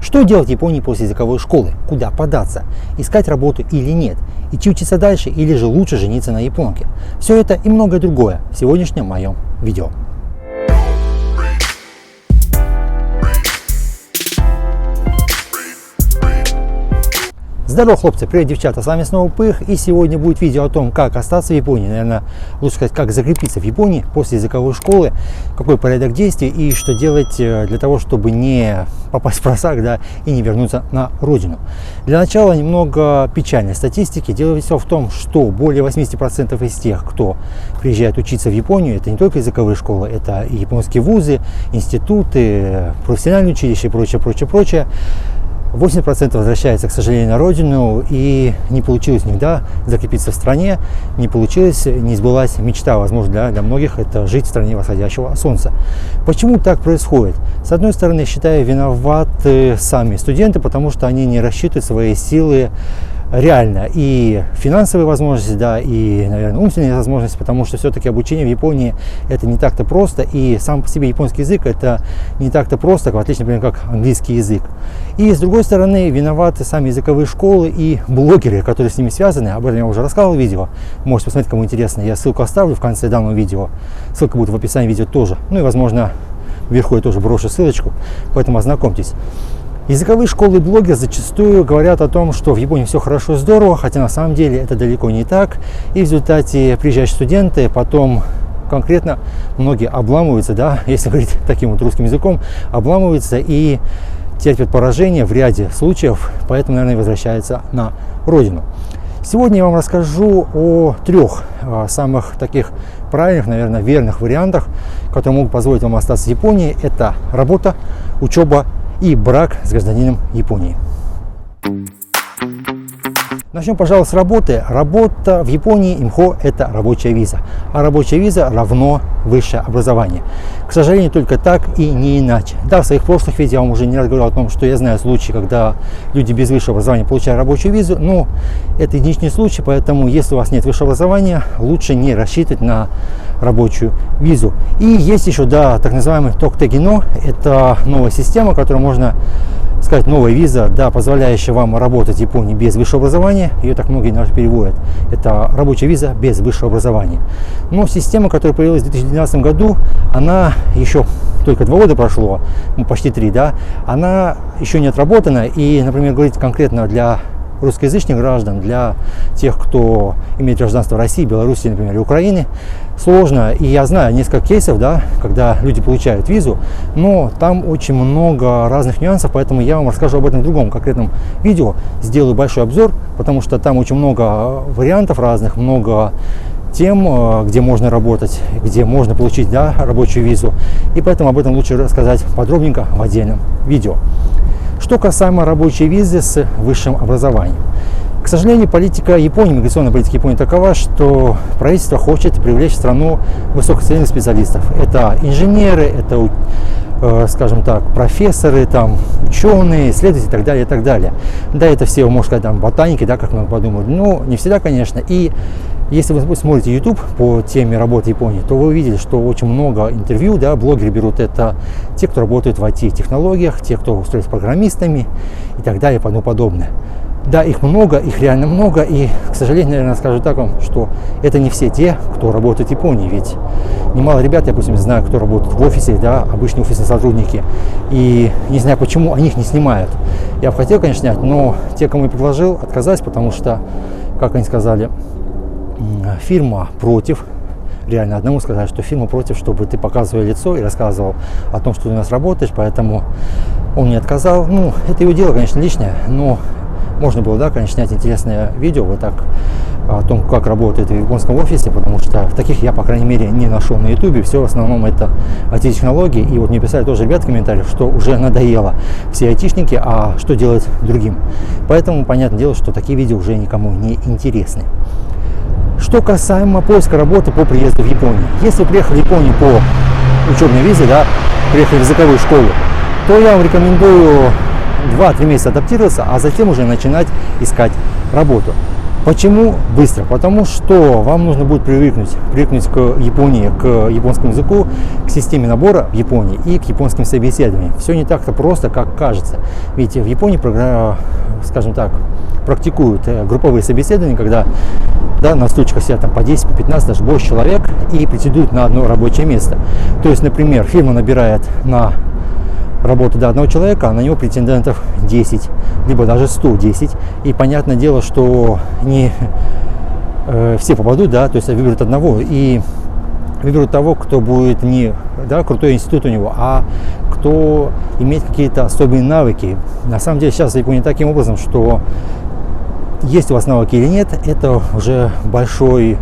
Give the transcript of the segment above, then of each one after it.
Что делать в Японии после языковой школы? Куда податься? Искать работу или нет? Идти учиться дальше или же лучше жениться на японке? Все это и многое другое в сегодняшнем моем видео. Здорово, хлопцы, привет, девчата, с вами снова Пых, и сегодня будет видео о том, как остаться в Японии, наверное, лучше сказать, как закрепиться в Японии после языковой школы, какой порядок действий и что делать для того, чтобы не попасть в просак, да, и не вернуться на родину. Для начала немного печальной статистики. Дело все в том, что более 80% из тех, кто приезжает учиться в Японию, это не только языковые школы, это и японские вузы, институты, профессиональные училища и прочее. 80% возвращается, к сожалению, на родину, и не получилось никогда закрепиться в стране, не получилось, не сбылась мечта, возможно, для многих это жить в стране восходящего солнца. Почему так происходит? С одной стороны, считаю, виноваты сами студенты, потому что они не рассчитывают свои силы реально, и финансовые возможности, да, и, наверное, умственные возможности, потому что все-таки обучение в Японии это не так-то просто, и сам по себе японский язык это не так-то просто, в отличие, например, как английский язык. И с другой стороны, виноваты сами языковые школы и блогеры, которые с ними связаны. Об этом я уже рассказывал в видео, можете посмотреть, кому интересно, я ссылку оставлю в конце данного видео, ссылка будет в описании видео тоже, ну и, возможно, вверху я тоже брошу ссылочку, поэтому ознакомьтесь. Языковые школы и блогеры зачастую говорят о том, что в Японии все хорошо и здорово, хотя на самом деле это далеко не так. И в результате приезжающие студенты потом конкретно многие обламываются, да, если говорить таким вот русским языком, обламываются и терпят поражение в ряде случаев, поэтому, наверное, возвращаются на родину. Сегодня я вам расскажу о трех самых таких правильных, наверное, верных вариантах, которые могут позволить вам остаться в Японии. Это работа, учеба и брак с гражданином Японии. Начнем, пожалуй, с работы. Работа в Японии, имхо, это рабочая виза. А рабочая виза равно высшее образование. К сожалению, только так и не иначе. Да, в своих прошлых видео я вам уже не раз говорил о том, что я знаю случаи, когда люди без высшего образования получают рабочую визу, но это единичный случай, поэтому если у вас нет высшего образования, лучше не рассчитывать на рабочую визу. И есть еще, да, так называемый Токтегино, это новая система, которую можно сказать, новая виза, да, позволяющая вам работать в Японии без высшего образования. Ее так многие даже переводят. Это рабочая виза без высшего образования. Но система, которая появилась в 2012 году, она еще только 2 года прошло, ну, почти 3, да, она еще не отработана. И, например, говорить конкретно для русскоязычных граждан, для тех, кто имеет гражданство России, Беларуси, например, или Украины, сложно. И я знаю несколько кейсов, да, когда люди получают визу, но там очень много разных нюансов, поэтому я вам расскажу об этом в другом конкретном видео, сделаю большой обзор, потому что там очень много вариантов разных, много тем, где можно работать, где можно получить, да, рабочую визу, и поэтому об этом лучше рассказать подробненько в отдельном видео. Что касаемо рабочей визы с высшим образованием. К сожалению, политика Японии, миграционная политика Японии такова, что правительство хочет привлечь в страну высокоценных специалистов. Это инженеры, это, скажем так, профессоры, там, ученые, исследователи и так далее, и так далее. Да, это все, можно сказать, там, ботаники, да, как много подумают, но не всегда, конечно. И если вы смотрите YouTube по теме работы в Японии, то вы увидели, что очень много интервью, да, блогеры берут это те, кто работает в IT-технологиях, те, кто устроится программистами и так далее, и тому подобное. Да, их много, их реально много, и, к сожалению, наверное, скажу так вам, что это не все те, кто работает в Японии, ведь немало ребят, я, допустим, знаю, кто работает в офисе, да, обычные офисные сотрудники, и не знаю, почему они их не снимают. Я бы хотел, конечно, снять, но те, кому я предложил, отказались, потому что, как они сказали, фирма против. Реально, одному сказали, что фирма против, чтобы ты показывал свое лицо и рассказывал о том, что ты у нас работаешь, поэтому он не отказал. Ну, это его дело, конечно, личное, но можно было, да, конечно, снять интересное видео вот так о том, как работает в японском офисе, потому что таких я, по крайней мере, не нашел на YouTube. Все в основном это IT-технологии. И вот мне писали тоже ребята в комментариях, что уже надоело все айтишники, а что делать другим. Поэтому, понятное дело, что такие видео уже никому не интересны. Что касаемо поиска работы по приезду в Японию. Если вы приехали в Японию по учебной визе, да, приехали в языковую школу, то я вам рекомендую 2-3 месяца адаптироваться, а затем уже начинать искать работу. Почему быстро? Потому что вам нужно будет привыкнуть к Японии, к японскому языку, к системе набора в Японии и к японским собеседованиям. Все не так-то просто, как кажется. Ведь в Японии, скажем так, практикуют групповые собеседования, когда на стульчиках сидят там по 10, по 15, даже больше человек и претендуют на одно рабочее место. То есть, например, фирма набирает на работу до одного человека, а на него претендентов 10, либо даже 110. И понятное дело, что не все попадут, то есть выберут одного и выберут того, кто будет не крутой институт у него, а кто имеет какие-то особые навыки. На самом деле сейчас в Японии таким образом, что есть у вас навыки или нет, это уже большой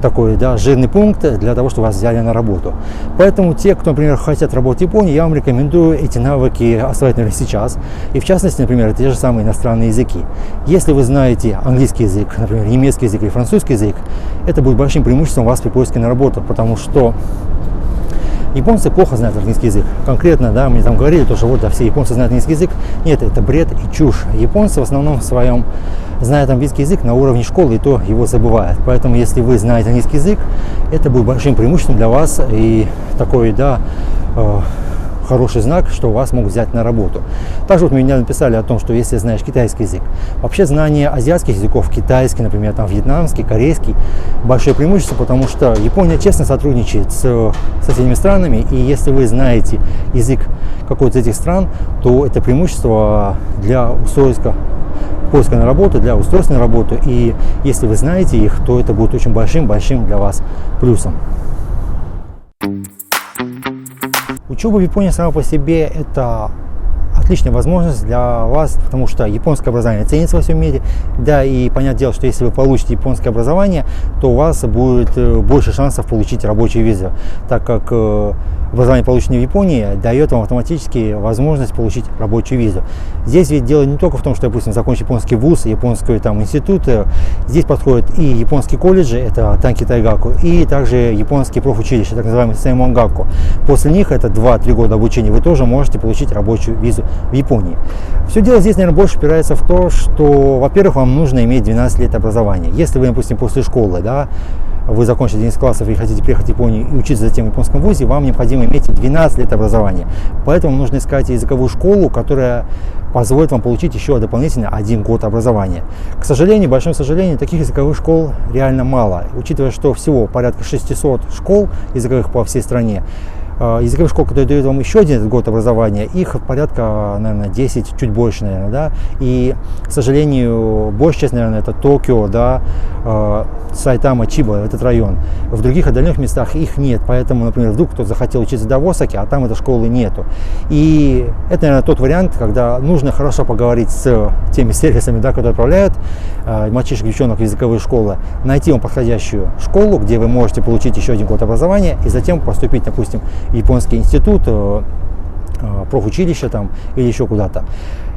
такой жирный пункт для того, чтобы вас взяли на работу. Поэтому те, кто, например, хотят работать в Японии, я вам рекомендую эти навыки осваивать, наверное, сейчас. И в частности, например, те же самые иностранные языки. Если вы знаете английский язык, например, немецкий язык или французский язык, это будет большим преимуществом у вас при поиске на работу, потому что японцы плохо знают английский язык. Конкретно, мне там говорили, что все японцы знают английский язык. Нет, это бред и чушь. Японцы в основном в своем знают английский язык на уровне школы, и то его забывают. Поэтому, если вы знаете английский язык, это будет большим преимуществом для вас и такой, хороший знак, что вас могут взять на работу. Также мне написали о том, что если знаешь китайский язык, вообще знание азиатских языков, китайский, например, вьетнамский, корейский, большое преимущество, потому что Япония честно сотрудничает с соседними странами, и если вы знаете язык какой-то из этих стран, то это преимущество для поиска на работу, для устройства на работу, и если вы знаете их, то это будет очень большим для вас плюсом. Учеба в Японии сама по себе это отличная возможность для вас, потому что японское образование ценится во всем мире. И понятное дело, что если вы получите японское образование, то у вас будет больше шансов получить рабочую визу, так как образование, полученное в Японии, дает вам автоматически возможность получить рабочую визу. Здесь ведь дело не только в том, что, допустим, закончить японский вуз, японский институт. Здесь подходят и японские колледжи, это Танки Тайгаку, и также японские профучилища, так называемые Сеймонгаку. После них, это 2-3 года обучения, вы тоже можете получить рабочую визу в Японии. Все дело здесь, наверное, больше опирается в то, что, во-первых, вам нужно иметь 12 лет образования. Если вы, допустим, после школы, вы закончили 11 классов и хотите приехать в Японию и учиться затем в японском вузе, вам необходимо иметь 12 лет образования. Поэтому нужно искать языковую школу, которая позволит вам получить еще дополнительно 1 год образования. К сожалению, большому сожалению, таких языковых школ реально мало. Учитывая, что всего порядка 600 школ языковых по всей стране, языковых школ, которые дают вам еще 1 год образования, их порядка, наверное, 10, чуть больше, наверное, И, к сожалению, большая часть, наверное, это Токио, Сайтама, Чиба, этот район. В других отдаленных местах их нет, поэтому, например, вдруг кто-то захотел учиться до Осаки, а там этой школы нету. И это, наверное, тот вариант, когда нужно хорошо поговорить с теми сервисами, которые отправляют мальчишек, девчонок в языковые школы, найти вам подходящую школу, где вы можете получить еще 1 год образования и затем поступить, допустим, в японский институт, профучилище или еще куда-то.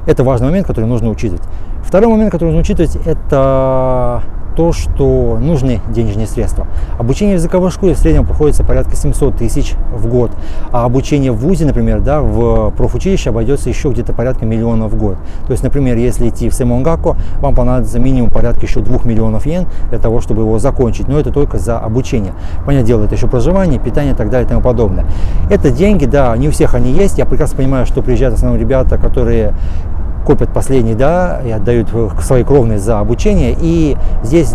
Это важный момент, который нужно учитывать. Второй момент, который нужно учитывать, это то, что нужны денежные средства. Обучение в языковой школе в среднем обходится порядка 700 тысяч в год, а обучение в вузе, например, в профучилище обойдется еще где-то порядка 1 миллиона в год. То есть, например, если идти в Сеймонгаку, вам понадобится минимум порядка еще 2 миллионов йен для того, чтобы его закончить, но это только за обучение. Понятное дело, это еще проживание, питание и так далее и тому подобное. Это деньги, не у всех они есть. Я прекрасно понимаю, что приезжают в основном ребята, которые копят последние, и отдают свои кровные за обучение. И здесь,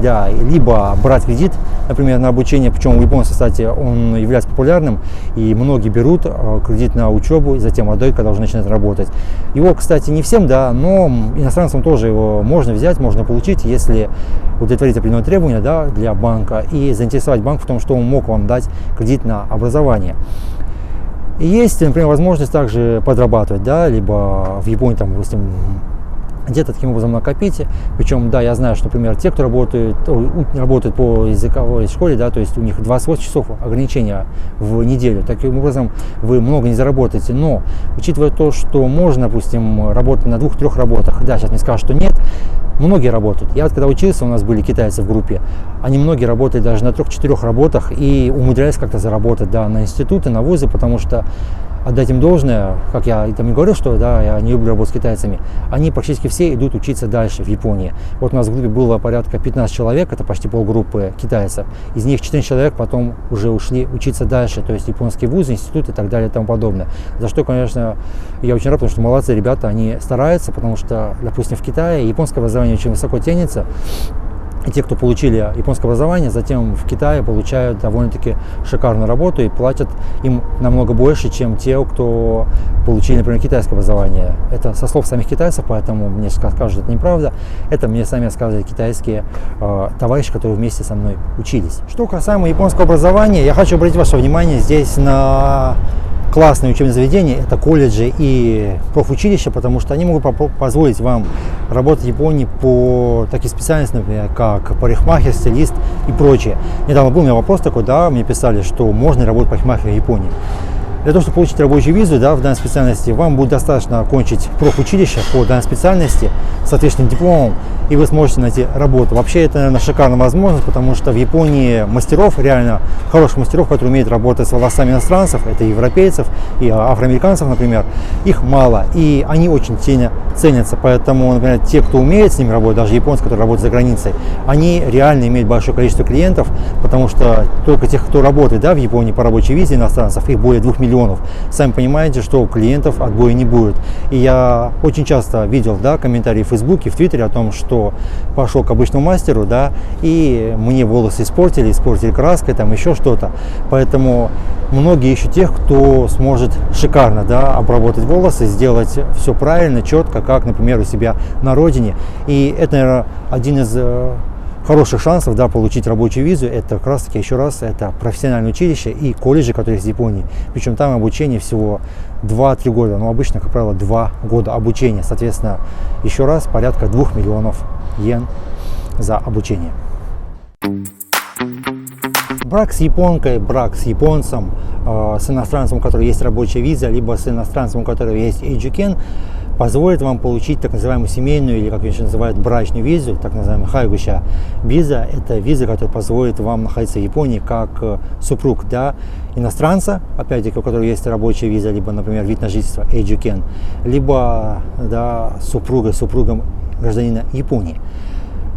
либо брать кредит, например, на обучение, причем у японцев, кстати, он является популярным, и многие берут кредит на учебу и затем отдают, когда уже начинают работать. Его, кстати, не всем, но иностранцам тоже его можно взять, можно получить, если удовлетворить определенные требования, для банка и заинтересовать банк в том, что он мог вам дать кредит на образование. И есть, например, возможность также подрабатывать, либо в Японии, допустим, где-то таким образом накопить. Причем, я знаю, что, например, те, кто работают по языковой школе, то есть у них 28 часов ограничения в неделю. Таким образом, вы много не заработаете. Но, учитывая то, что можно, допустим, работать на 2-3 работах, сейчас мне скажут, что нет, многие работают. Я когда учился, у нас были китайцы в группе, они многие работали даже на 3-4 работах и умудрялись как-то заработать, на институты, на вузы, потому что отдать им должное, как я там не говорил, что да, я не люблю работать с китайцами, они практически все идут учиться дальше в Японии. Вот у нас в группе было порядка 15 человек, это почти полгруппы китайцев. Из них 14 человек потом уже ушли учиться дальше, то есть японские вузы, институты и так далее и тому подобное. За что, конечно, я очень рад, потому что молодцы ребята, они стараются, потому что, допустим, в Китае японское образование очень высоко тянется. И те, кто получили японское образование, затем в Китае получают довольно-таки шикарную работу и платят им намного больше, чем те, кто получили, например, китайское образование. Это со слов самих китайцев, поэтому мне скажут, что это неправда. Это мне сами рассказывают китайские товарищи, которые вместе со мной учились. Что касаемо японского образования, я хочу обратить ваше внимание здесь на классные учебные заведения, это колледжи и профучилища, потому что они могут позволить вам работать в Японии по таким специальностям, например, как парикмахер, стилист и прочее. Недавно был у меня вопрос такой, да, мне писали, что можно ли работать парикмахером в Японии. Для того, чтобы получить рабочую визу, да, в данной специальности, вам будет достаточно окончить профучилище по данной специальности, соответственно, дипломом, и вы сможете найти работу. Вообще, это, наверное, шикарная возможность, потому что в Японии мастеров, реально хороших мастеров, которые умеют работать с волосами иностранцев, это европейцев и афроамериканцев, например, их мало, и они очень сильно ценятся. Поэтому, например, те, кто умеет с ними работать, даже японцы, которые работают за границей, они реально имеют большое количество клиентов, потому что только тех, кто работает, да, в Японии по рабочей визе иностранцев, их более 2 миллионов. Сами понимаете, что у клиентов отбоя не будет. И я очень часто видел, да, комментарии в Фейсбуке, в Твиттере о том, что пошел к обычному мастеру, да, и мне волосы испортили краской, там еще что-то. Поэтому многие ищут тех, кто сможет шикарно, да, обработать волосы, сделать все правильно, четко, как, например, у себя на родине. И это, наверное, один из хороших шансов, да, получить рабочую визу. Это как раз таки, еще раз, это профессиональное училище и колледжи, которые есть в Японии. Причем там обучение всего 2-3 года, но обычно, как правило, 2 года обучения. Соответственно, еще раз, порядка 2 миллионов йен за обучение. Брак с японкой, брак с японцем, с иностранцем, у которого есть рабочая виза, либо с иностранцем, у которого есть эйджукен, позволит вам получить так называемую семейную, или как ее еще называют, брачную визу, так называемая хайгуша виза. Это виза, которая позволит вам находиться в Японии как супруг, да, иностранца, опять-таки, у которого есть рабочая виза, либо, например, вид на жительство, эйджукен, либо, да, супругом гражданина Японии.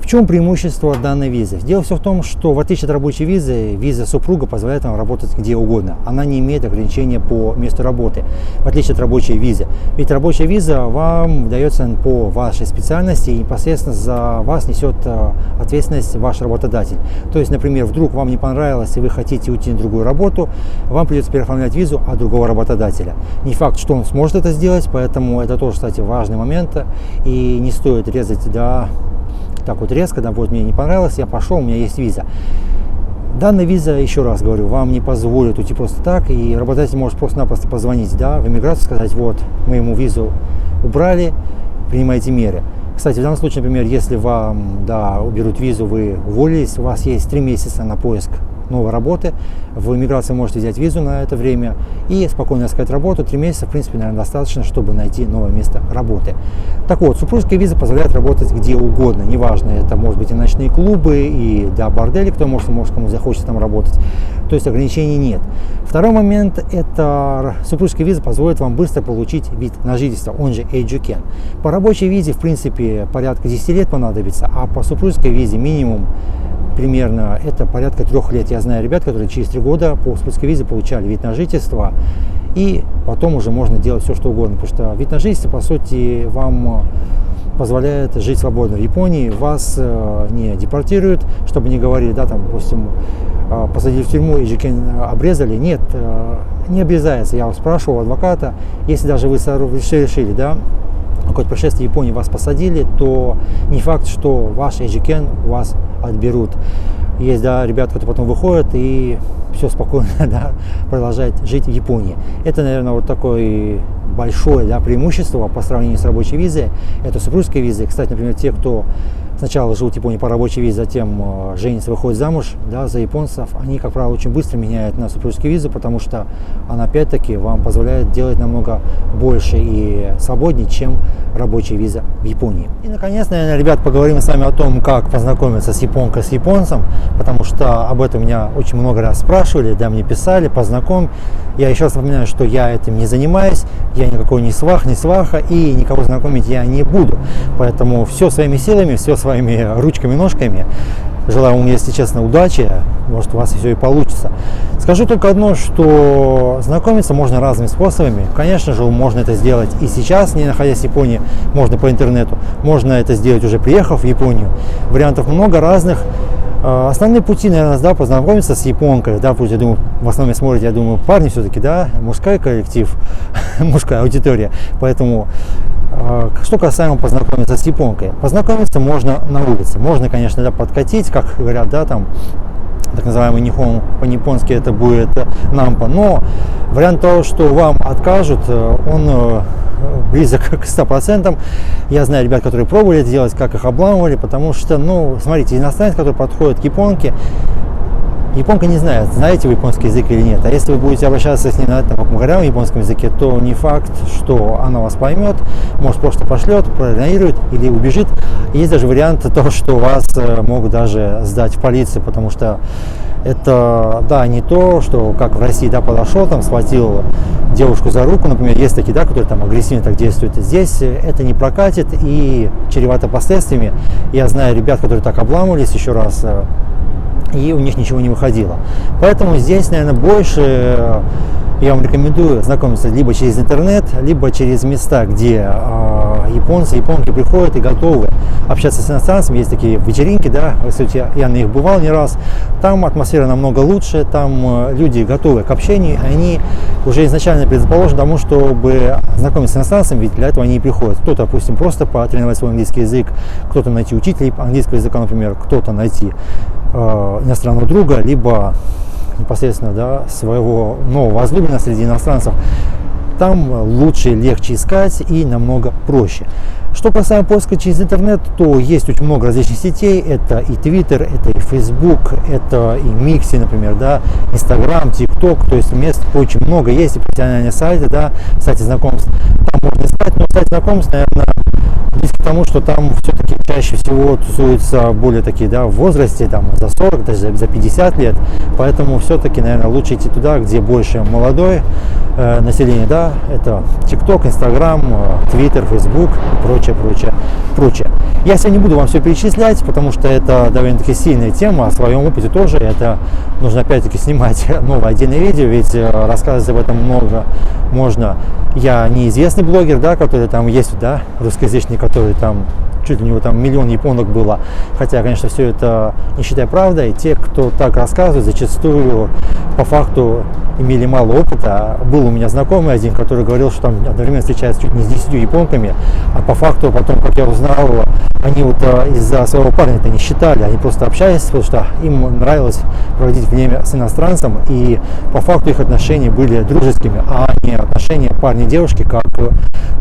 В чем преимущество данной визы? Дело все в том, что в отличие от рабочей визы, виза супруга позволяет вам работать где угодно. Она не имеет ограничения по месту работы, в отличие от рабочей визы. Ведь рабочая виза вам дается по вашей специальности, и непосредственно за вас несет ответственность ваш работодатель. То есть, например, вдруг вам не понравилось, и вы хотите уйти на другую работу, вам придется переоформлять визу от другого работодателя. Не факт, что он сможет это сделать, поэтому это тоже, кстати, важный момент, и не стоит резать, да, так вот резко, да, вот мне не понравилось, я пошел, у меня есть виза. Данная виза, еще раз говорю, вам не позволит уйти просто так, и работодатель может просто-напросто позвонить, да, в иммиграцию, сказать, вот, мы ему визу убрали, принимайте меры. Кстати, в данном случае, например, если вам, да, уберут визу, вы уволились, у вас есть 3 месяца на поиск новой работы, в иммиграции можете взять визу на это время и спокойно искать работу. 3 месяца, в принципе, наверное, достаточно, чтобы найти новое место работы. Так вот, супружеская виза позволяет работать где угодно, неважно, это может быть и ночные клубы, и, да, бордели, кто может, кому захочется там работать, то есть ограничений нет. Второй момент, это супружеская виза позволит вам быстро получить вид на жительство, он же эйджукен. По рабочей визе, в принципе, порядка 10 лет понадобится, а по супружеской визе минимум примерно это порядка 3 лет. Я знаю ребят, которые через 3 года по супружеской визе получали вид на жительство, и потом уже можно делать все, что угодно, потому что вид на жительство, по сути, вам позволяет жить свободно в Японии, вас не депортируют, чтобы не говорили, да, там, допустим, посадили в тюрьму и эйджукен обрезали. Нет, не обрезается. Я спрашивал у адвоката, если даже вы решили, да, какое-то происшествие в Японии, вас посадили, то не факт, что ваш эйджукен у вас отберут. Есть, да, ребята, которые потом выходят и все спокойно, да, продолжают жить в Японии. Это, наверное, вот такой большое, да, преимущество по сравнению с рабочей визой, это супружеская виза. Кстати, например, те, кто сначала живут в Японии по рабочей визе, затем женятся, выходят замуж, да, за японцев, они, как правило, очень быстро меняют на супружескую визу, потому что она, опять-таки, вам позволяет делать намного больше и свободнее, чем рабочая виза в Японии. И, наконец, наверное, ребят, поговорим с вами о том, как познакомиться с японкой, с японцем, потому что об этом меня очень много раз спрашивали, да, мне писали, познакомь. Я еще раз напоминаю, что я этим не занимаюсь, я никакой не свах, не сваха, и никого знакомить я не буду. Поэтому все своими силами, все своими ручками, ножками. Желаю вам, если честно, удачи, может, у вас все и получится. Скажу только одно, что знакомиться можно разными способами. Конечно же, можно это сделать и сейчас, не находясь в Японии, можно по интернету. Можно это сделать уже приехав в Японию. Вариантов много разных. Основные пути, наверное, да, познакомиться с японкой, да, пусть, я думаю, в основном смотрите, я думаю, парни все-таки, да, мужской коллектив, мужская аудитория, поэтому, что касаемо познакомиться с японкой, познакомиться можно на улице, можно, конечно, да, подкатить, как говорят, да, там, так называемый нихон, по-японски это будет нампа, но вариант того, что вам откажут, он близок к 100%. Я знаю ребят, которые пробовали это делать, как их обламывали, потому что, ну, смотрите, иностранец, который подходит к японке, японка не знает, знаете вы японский язык или нет. А если вы будете обращаться с ней на этом говоря в японском языке, то не факт, что она вас поймет, может просто пошлет, проигнорирует или убежит. Есть даже вариант того, что вас могут даже сдать в полицию, потому что это, да, не то, что как в России, да, подошел, там, схватил девушку за руку, например, есть такие, да, которые там агрессивно так действуют. Здесь это не прокатит и чревато последствиями. Я знаю ребят, которые так обламывались еще раз, и у них ничего не выходило. Поэтому здесь, наверное, больше я вам рекомендую знакомиться либо через интернет, либо через места, где японцы, японки приходят и готовы общаться с иностранцами. Есть такие вечеринки, да, кстати, я на них бывал не раз. Там атмосфера намного лучше, там люди готовы к общению, они уже изначально предрасположены к тому, чтобы знакомиться с иностранцами, ведь для этого они и приходят. Кто-то, допустим, просто потренировать свой английский язык, кто-то найти учителя английского языка, например, кто-то найти иностранного друга, либо непосредственно, да, своего нового возлюбленного среди иностранцев. Там лучше, легче искать и намного проще. Что касаемо поиска через интернет, то есть очень много различных сетей. Это и Twitter, это и Facebook, это и Mixi, например, да, Instagram, TikTok. То есть мест очень много. Есть и профессиональные сайты, да, сайты знакомств. Там можно искать, но сайт знакомств, наверное, близко к тому, что там все-таки чаще всего тусуются более такие, да, в возрасте, там, за 40, даже за 50 лет. Поэтому все-таки, наверное, лучше идти туда, где больше молодое население, да, это TikTok, Instagram, Twitter, Facebook и прочее, прочее, прочее. Я сегодня не буду вам все перечислять, потому что это довольно-таки сильная тема, о своем опыте тоже. Это нужно опять-таки снимать новое отдельное видео, ведь рассказывать об этом много можно. Я неизвестный блогер, да, который там есть, да, русскоязычный, который там чуть ли у него там миллион японок было. Хотя, конечно, все это не считая правдой. Те, кто так рассказывает, зачастую по факту имели мало опыта. Был у меня знакомый один, который говорил, что там одновременно встречается чуть не с 10 японками, а по факту потом, как я узнал, они вот из-за своего парня это не считали, они просто общались, потому что им нравилось проводить время с иностранцем, и по факту их отношения были дружескими, а не отношения парня и девушки, как,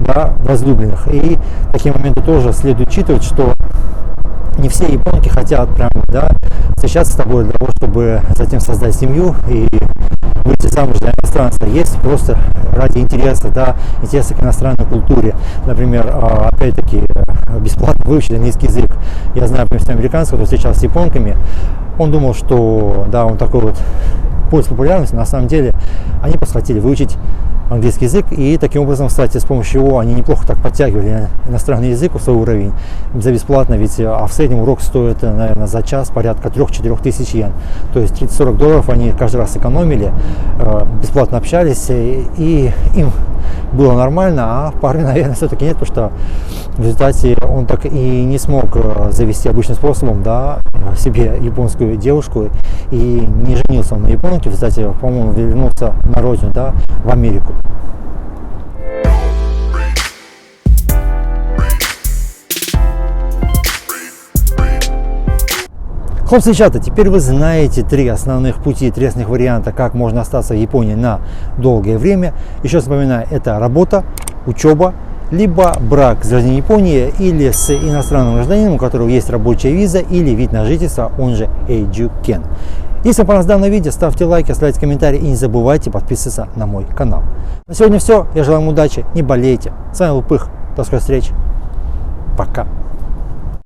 да, возлюбленных. И такие моменты тоже следует учитывать, что не все японки хотят прям, да, встречаться с тобой для того, чтобы затем создать семью и выйти замуж за иностранца. Есть просто ради интереса, да, интереса к иностранной культуре. Например, опять-таки, бесплатно выучить английский язык. Я знаю, например, американца, который встречался с японками, он думал, что, да, он такой вот пользуется популярностью, на самом деле они просто хотели выучить английский язык, и таким образом, кстати, с помощью его они неплохо так подтягивали иностранный язык в свой уровень за бесплатно, ведь в среднем урок стоит, наверное, за час порядка 3-4 тысяч йен, то есть 30-40 долларов они каждый раз экономили, бесплатно общались, и им было нормально, а парня, наверное, все-таки нет, потому что в результате он так и не смог завести обычным способом, да, себе японскую девушку, и не женился он на японке, в результате, по-моему, вернулся на родину, да, в Америку. Хлопцы и девчата, теперь вы знаете 3 основных пути, 3 основных варианта, как можно остаться в Японии на долгое время. Еще раз напоминаю, это работа, учеба, либо брак с гражданином Японии или с иностранным гражданином, у которого есть рабочая виза или вид на жительство, он же Эйджукен. Если вам понравилось данное видео, ставьте лайки, оставляйте комментарии и не забывайте подписываться на мой канал. На сегодня все. Я желаю вам удачи, не болейте. С вами был Пых. До скорой встречи. Пока.